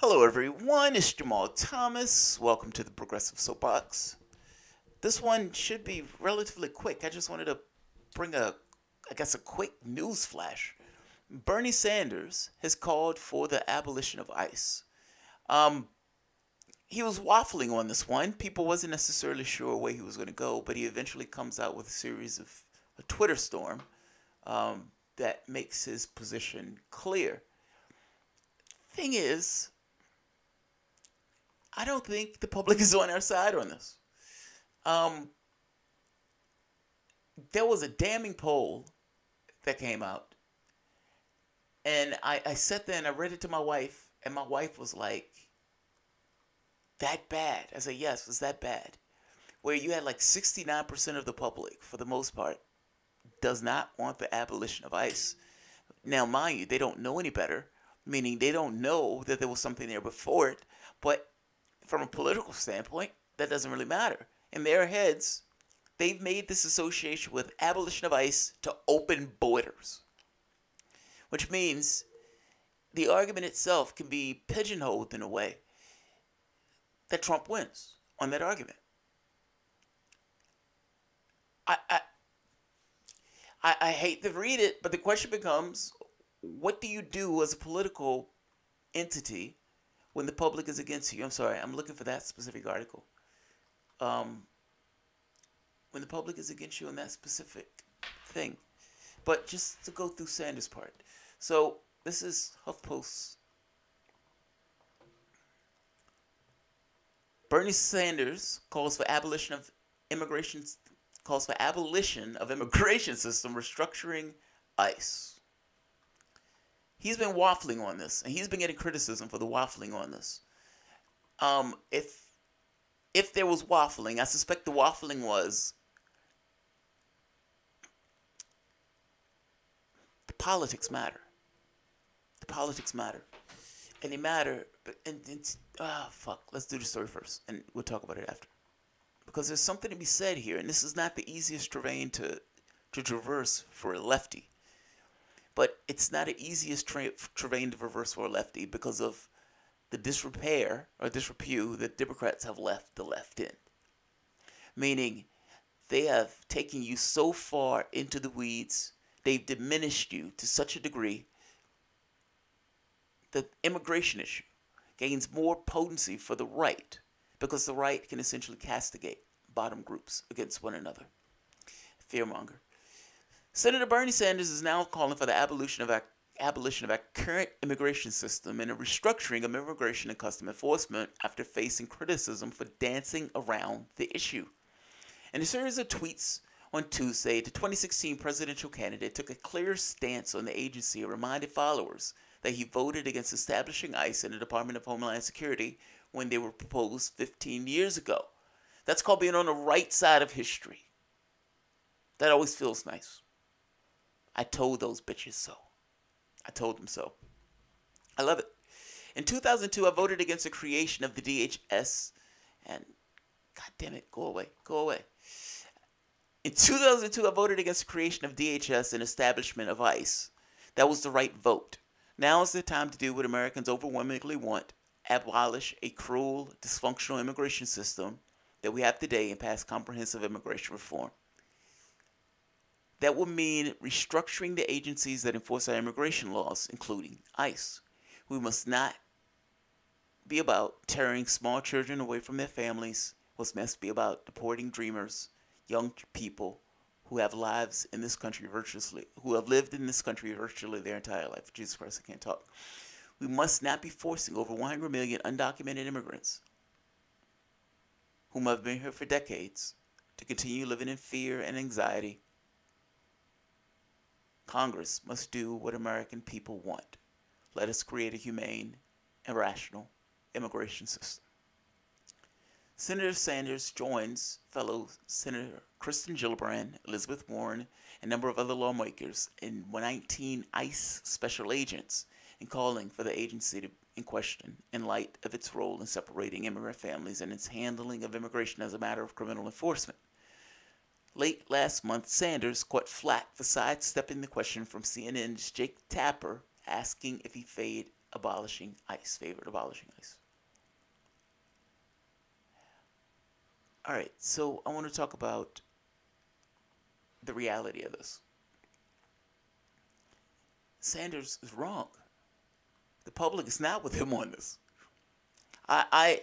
Hello everyone, it's Jamal Thomas. Welcome to the Progressive Soapbox. This one should be relatively quick. I just wanted to bring a quick news flash. Bernie Sanders has called for the abolition of ICE. He was waffling on this one. People wasn't necessarily sure where he was going to go, but he eventually comes out with a series of a Twitter storm that makes his position clear. Thing is, I don't think the public is on our side on this. There was a damning poll that came out, and I sat there and I read it to my wife, and my wife was like, that bad? I said, yes, it was that bad. Where you had like 69% of the public, for the most part, does not want the abolition of ICE. Now, mind you, they don't know any better, meaning they don't know that there was something there before it, but from a political standpoint, that doesn't really matter. In their heads, they've made this association with abolition of ICE to open borders, which means the argument itself can be pigeonholed in a way that Trump wins on that argument. I hate to read it, but the question becomes, what do you do as a political entity when the public is against you? I'm sorry, I'm looking for that specific article. When the public is against you on that specific thing. But just to go through Sanders' part. So this is HuffPost. Bernie Sanders calls for abolition of immigration system restructuring ICE. He's been waffling on this, and he's been getting criticism for the waffling on this. If there was waffling, I suspect the waffling was the politics matter. The politics matter. And they matter, let's do the story first, and we'll talk about it after. Because there's something to be said here, and this is not the easiest terrain to traverse for a lefty. But it's not the easiest terrain to traverse for a lefty because of the disrepair or disrepute that Democrats have left the left in. Meaning, they have taken you so far into the weeds, they've diminished you to such a degree the immigration issue gains more potency for the right because the right can essentially castigate bottom groups against one another. Fearmonger. Senator Bernie Sanders is now calling for the abolition of our current immigration system and a restructuring of immigration and custom enforcement after facing criticism for dancing around the issue. In a series of tweets on Tuesday, the 2016 presidential candidate took a clear stance on the agency and reminded followers that he voted against establishing ICE in the Department of Homeland Security when they were proposed 15 years ago. That's called being on the right side of history. That always feels nice. I told those bitches so. I told them so. I love it. In 2002, I voted against the creation of the DHS and, God damn it, go away, go away. In 2002, I voted against the creation of DHS and establishment of ICE. That was the right vote. Now is the time to do what Americans overwhelmingly want, abolish a cruel, dysfunctional immigration system that we have today and pass comprehensive immigration reform. That would mean restructuring the agencies that enforce our immigration laws, including ICE. We must not be about tearing small children away from their families. We must be about deporting dreamers, young people who have lives in this country who have lived in this country virtually their entire life. Jesus Christ, I can't talk. We must not be forcing over 100 million undocumented immigrants whom have been here for decades to continue living in fear and anxiety. Congress must do what American people want. Let us create a humane and rational immigration system. Senator Sanders joins fellow Senator Kristen Gillibrand, Elizabeth Warren, and a number of other lawmakers and 19 ICE special agents in calling for the agency in question in light of its role in separating immigrant families and its handling of immigration as a matter of criminal enforcement. Late last month, Sanders caught flack for sidestepping the question from CNN's Jake Tapper asking if he abolishing ICE, favored abolishing ICE. All right, so I want to talk about the reality of this. Sanders is wrong. The public is not with him on this. I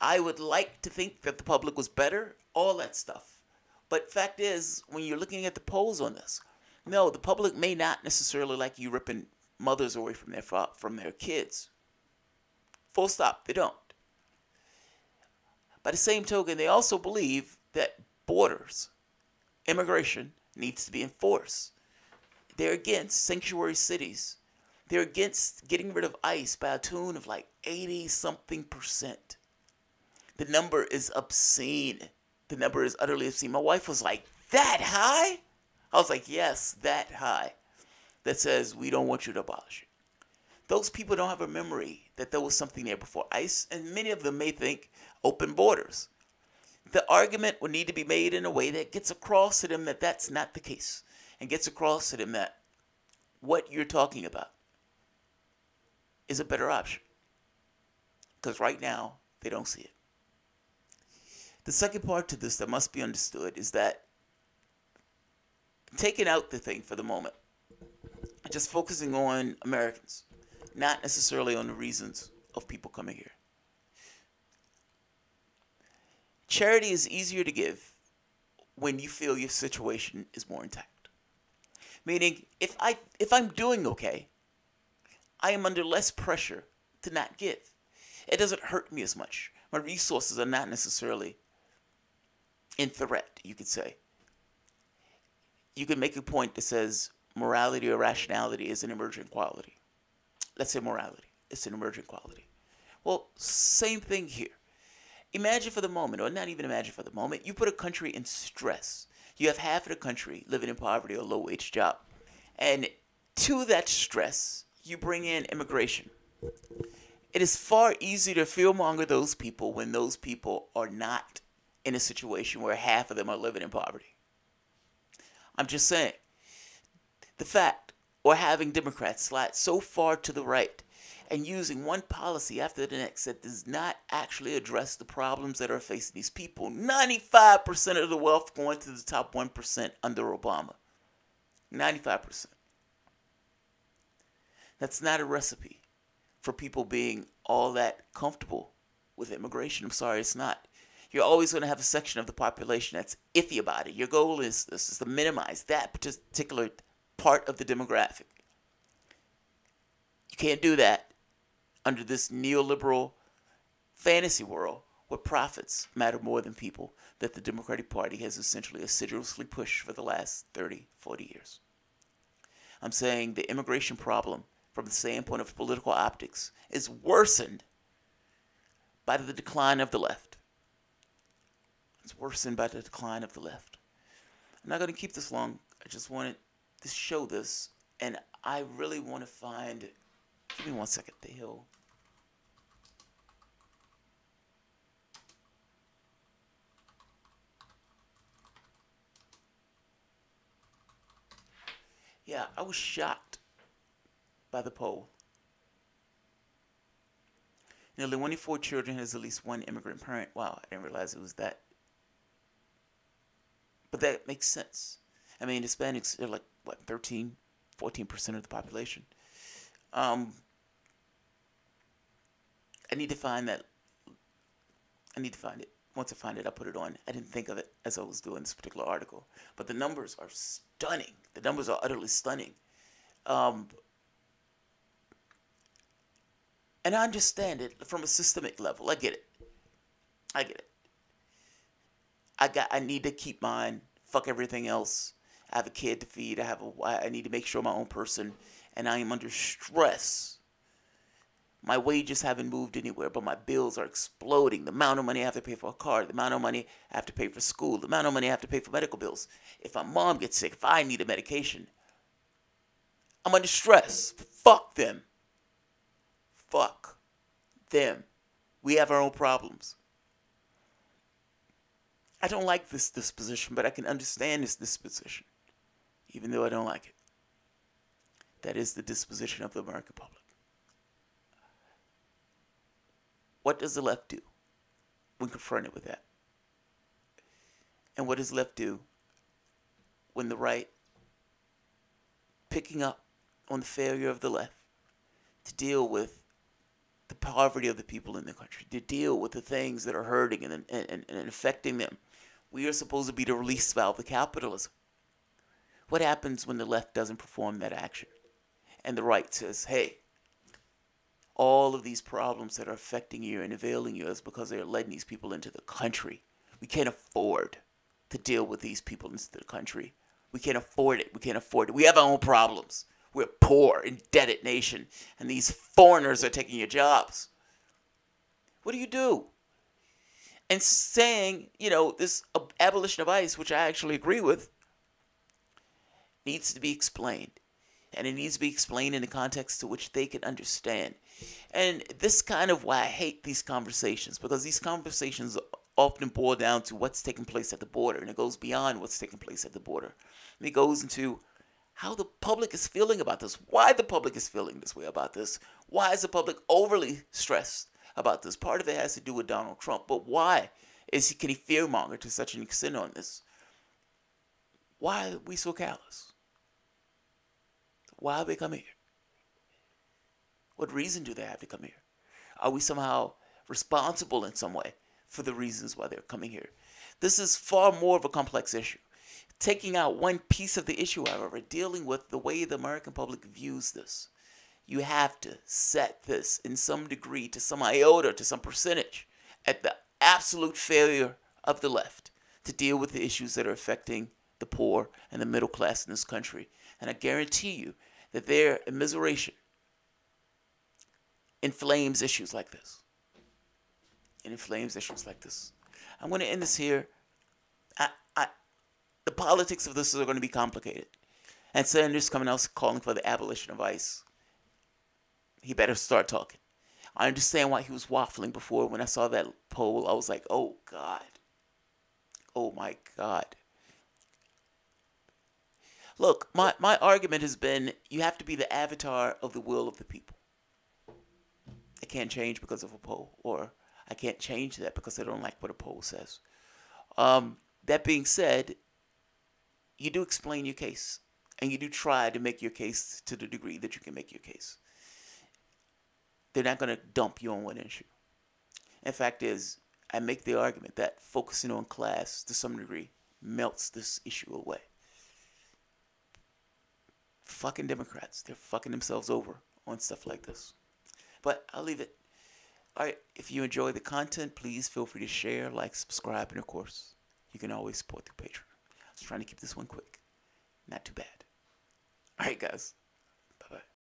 would like to think that the public was better, all that stuff. But fact is, when you're looking at the polls on this, no, the public may not necessarily like you ripping mothers away from their kids. Full stop, they don't. By the same token, they also believe that borders, immigration, needs to be enforced. They're against sanctuary cities. They're against getting rid of ICE by a tune of like 80-something%. The number is obscene. The number is utterly obscene. My wife was like, that high? I was like, yes, that high. That says we don't want you to abolish it. Those people don't have a memory that there was something there before ICE, and many of them may think open borders. The argument would need to be made in a way that gets across to them that that's not the case, and gets across to them that what you're talking about is a better option. Because right now, they don't see it. The second part to this that must be understood is that taking out the thing for the moment, just focusing on Americans, not necessarily on the reasons of people coming here. Charity is easier to give when you feel your situation is more intact. Meaning, if I'm doing okay, I am under less pressure to not give. It doesn't hurt me as much. My resources are not necessarily in threat, you could say. You could make a point that says morality or rationality is an emergent quality. Let's say morality. It's an emergent quality. Well, same thing here. Imagine for the moment, or not even imagine for the moment, you put a country in stress. You have half of the country living in poverty or low-wage job. And to that stress, you bring in immigration. It is far easier to fearmonger those people when those people are not in a situation where half of them are living in poverty. I'm just saying. The fact, or having Democrats slide so far to the right and using one policy after the next that does not actually address the problems that are facing these people. 95% of the wealth going to the top 1% under Obama. 95%. That's not a recipe for people being all that comfortable with immigration. I'm sorry, it's not. You're always going to have a section of the population that's iffy about it. Your goal is to minimize that particular part of the demographic. You can't do that under this neoliberal fantasy world where profits matter more than people that the Democratic Party has essentially assiduously pushed for the last 30, 40 years. I'm saying the immigration problem from the standpoint of political optics is worsened by the decline of the left. It's worsened by the decline of the left. I'm not going to keep this long. I just wanted to show this, and I really want to find... Give me 1 second. The Hill. Yeah, I was shocked by the poll. Nearly 1 in 4 children has at least one immigrant parent. Wow, I didn't realize it was that. But that makes sense. I mean, Hispanics are like, what, 13, 14% of the population. I need to find that. I need to find it. Once I find it, I'll put it on. I didn't think of it as I was doing this particular article. But the numbers are stunning. The numbers are utterly stunning. And I understand it from a systemic level. I get it. I get it. I need to keep mine. Fuck everything else. I have a kid to feed. I need to make sure I'm my own person. And I am under stress. My wages haven't moved anywhere, but my bills are exploding. The amount of money I have to pay for a car, the amount of money I have to pay for school, the amount of money I have to pay for medical bills. If my mom gets sick, if I need a medication, I'm under stress. Fuck them. Fuck them. We have our own problems. I don't like this disposition, but I can understand this disposition, even though I don't like it. That is the disposition of the American public. what does the left do when confronted with that? And what does the left do when the right, picking up on the failure of the left to deal with the poverty of the people in the country, to deal with the things that are hurting and affecting them? We are supposed to be the release valve of capitalism. What happens when the left doesn't perform that action? And the right says, hey, all of these problems that are affecting you and availing you is because they're letting these people into the country. We can't afford to deal with these people into the country. We can't afford it. We can't afford it. We have our own problems. We're a poor, indebted nation, and these foreigners are taking your jobs. What do you do? And saying, this abolition of ICE, which I actually agree with, needs to be explained. And it needs to be explained in the context to which they can understand. And this kind of why I hate these conversations, because these conversations often boil down to what's taking place at the border, and it goes beyond what's taking place at the border. And it goes into how the public is feeling about this, why the public is feeling this way about this, why is the public overly stressed about this. Part of it has to do with Donald Trump, but why can he fearmonger to such an extent on this? Why are we so callous? Why are they coming here? What reason do they have to come here? Are we somehow responsible in some way for the reasons why they're coming here? This is far more of a complex issue. Taking out one piece of the issue, however, dealing with the way the American public views this, you have to set this in some degree, to some iota, to some percentage, at the absolute failure of the left to deal with the issues that are affecting the poor and the middle class in this country. And I guarantee you that their immiseration inflames issues like this. It inflames issues like this. I'm going to end this here. The politics of this are going to be complicated. And Sanders coming out calling for the abolition of ICE. He better start talking. I understand why he was waffling before. When I saw that poll, I was like, oh, God. Oh, my God. Look, my argument has been you have to be the avatar of the will of the people. I can't change because of a poll, or I can't change that because I don't like what a poll says. That being said, you do explain your case, and you do try to make your case to the degree that you can make your case. They're not going to dump you on one issue. In fact, I make the argument that focusing on class to some degree melts this issue away. Fucking Democrats, they're fucking themselves over on stuff like this. But I'll leave it. All right, if you enjoy the content, please feel free to share, like, subscribe, and of course, you can always support through Patreon. I was trying to keep this one quick. Not too bad. All right, guys. Bye-bye.